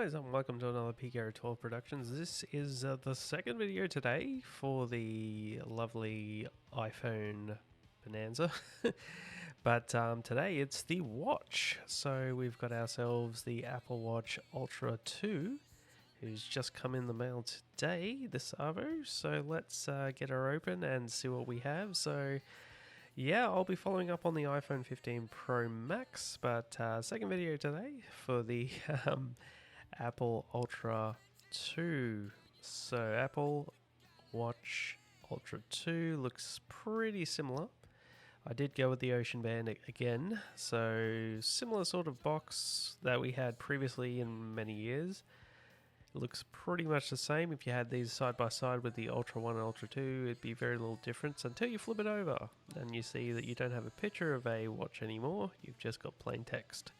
guys, and welcome to another PKO 12 Productions. This is the second video today for the lovely iPhone Bonanza. But today it's the watch. So we've got ourselves the Apple Watch Ultra 2, who's just come in the mail today, this Arvo. So let's get her open and see what we have. So yeah, I'll be following up on the iPhone 15 Pro Max, but second video today for the Apple Ultra 2. So Apple Watch Ultra 2 looks pretty similar. I did go with the Ocean Band again, so similar sort of box that we had previously in many years. It looks pretty much the same. If you had these side by side with the Ultra 1 and Ultra 2, it'd be very little difference until you flip it over and you see that you don't have a picture of a watch anymore, you've just got plain text.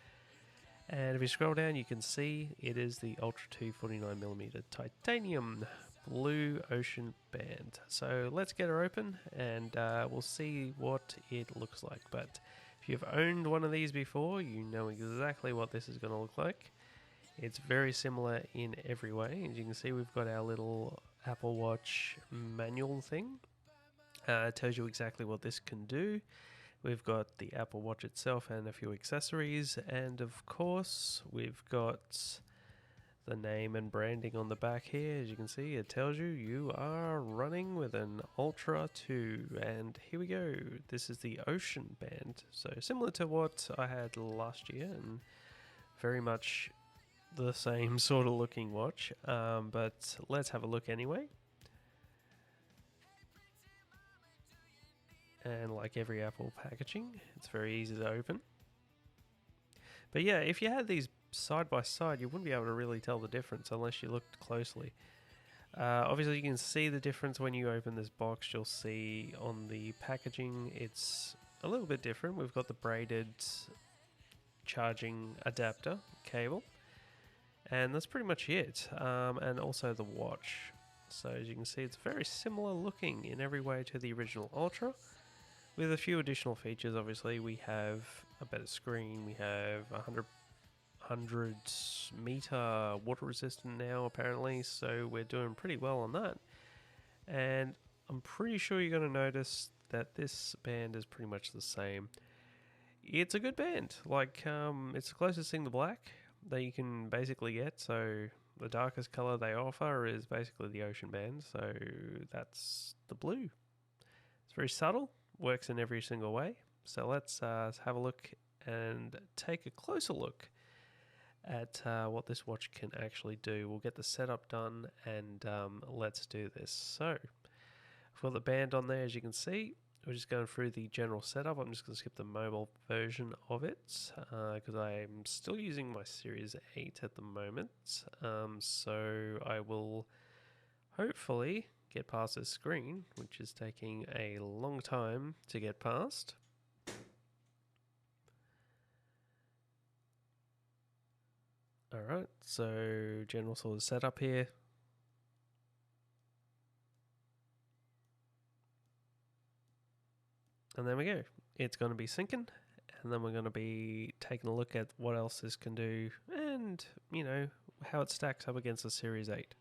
And if you scroll down, you can see it is the Ultra 2 49mm titanium blue Ocean Band. So let's get her open and we'll see what it looks like. But if you've owned one of these before, you know exactly what this is going to look like. It's very similar in every way. As you can see, we've got our little Apple Watch manual thing. It tells you exactly what this can do. We've got the Apple Watch itself and a few accessories, and of course we've got the name and branding on the back here. As you can see, it tells you are running with an Ultra 2, and here we go. This is the Ocean Band, so similar to what I had last year and very much the same sort of looking watch, but let's have a look anyway. And like every Apple packaging, it's very easy to open. But yeah, if you had these side by side, you wouldn't be able to really tell the difference unless you looked closely. Obviously you can see the difference when you open this box. You'll see on the packaging it's a little bit different. We've got the braided charging adapter cable, and that's pretty much it. And also the watch. So as you can see, it's very similar looking in every way to the original Ultra, with a few additional features. Obviously we have a better screen, we have 100 meter water resistant now apparently, so we're doing pretty well on that. And I'm pretty sure you're going to notice that this band is pretty much the same. It's a good band, like it's the closest thing to black that you can basically get. So the darkest color they offer is basically the Ocean Band, so that's the blue. It's very subtle, works in every single way. So let's have a look and take a closer look at what this watch can actually do. We'll get the setup done and let's do this. So I've got the band on there, as you can see. We're just going through the general setup. I'm just going to skip the mobile version of it because I'm still using my Series 8 at the moment. So I will hopefully get past this screen, which is taking a long time to get past. Alright, so general sort of setup here. And there we go. It's going to be syncing, and then we're going to be taking a look at what else this can do and, you know, how it stacks up against the Series 8.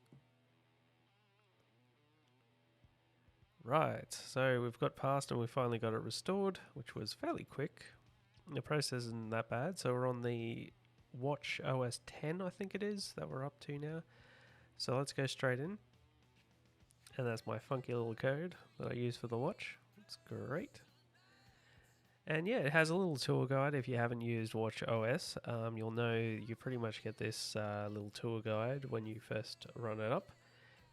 Right, so we've got past and we finally got it restored, which was fairly quick. The process isn't that bad, so we're on the Watch OS 10, I think it is, that we're up to now. So let's go straight in. And that's my funky little code that I use for the watch. It's great. And yeah, it has a little tour guide. If you haven't used Watch OS, you'll know you pretty much get this little tour guide when you first run it up.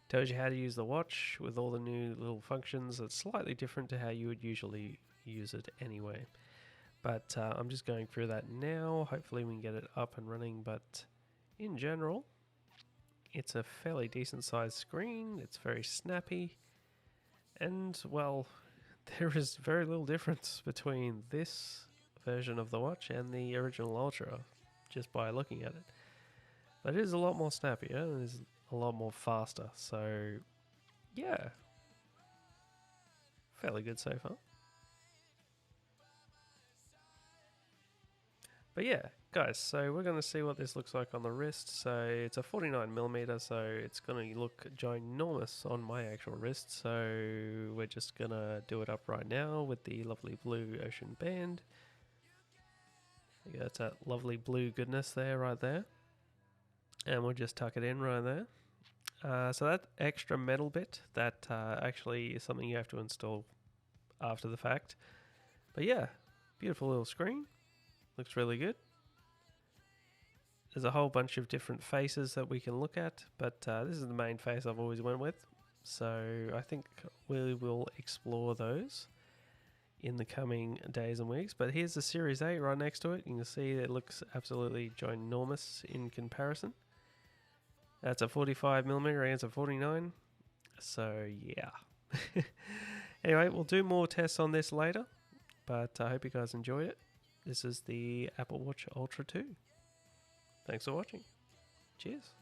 Tells you how to use the watch with all the new little functions. It's slightly different to how you would usually use it anyway. But I'm just going through that now. Hopefully we can get it up and running. But in general, it's a fairly decent sized screen. It's very snappy. And well, there is very little difference between this version of the watch and the original Ultra, just by looking at it. But it is a lot more snappier and is a lot more faster, so yeah, fairly good so far. But yeah, Guys, so we're going to see what this looks like on the wrist. So it's a 49mm, so it's going to look ginormous on my actual wrist. So we're just going to do it up right now with the lovely blue ocean band. Yeah, that's that lovely blue goodness there, right there. And we'll just tuck it in right there. So that extra metal bit, that actually is something you have to install after the fact. But yeah, beautiful little screen. Looks really good. There's a whole bunch of different faces that we can look at, but this is the main face I've always went with. So I think we will explore those in the coming days and weeks. But here's the Series 8 right next to it. You can see it looks absolutely ginormous in comparison. That's a 45mm against a 49. So yeah. Anyway, we'll do more tests on this later, but I hope you guys enjoyed it. This is the Apple Watch Ultra 2. Thanks for watching. Cheers.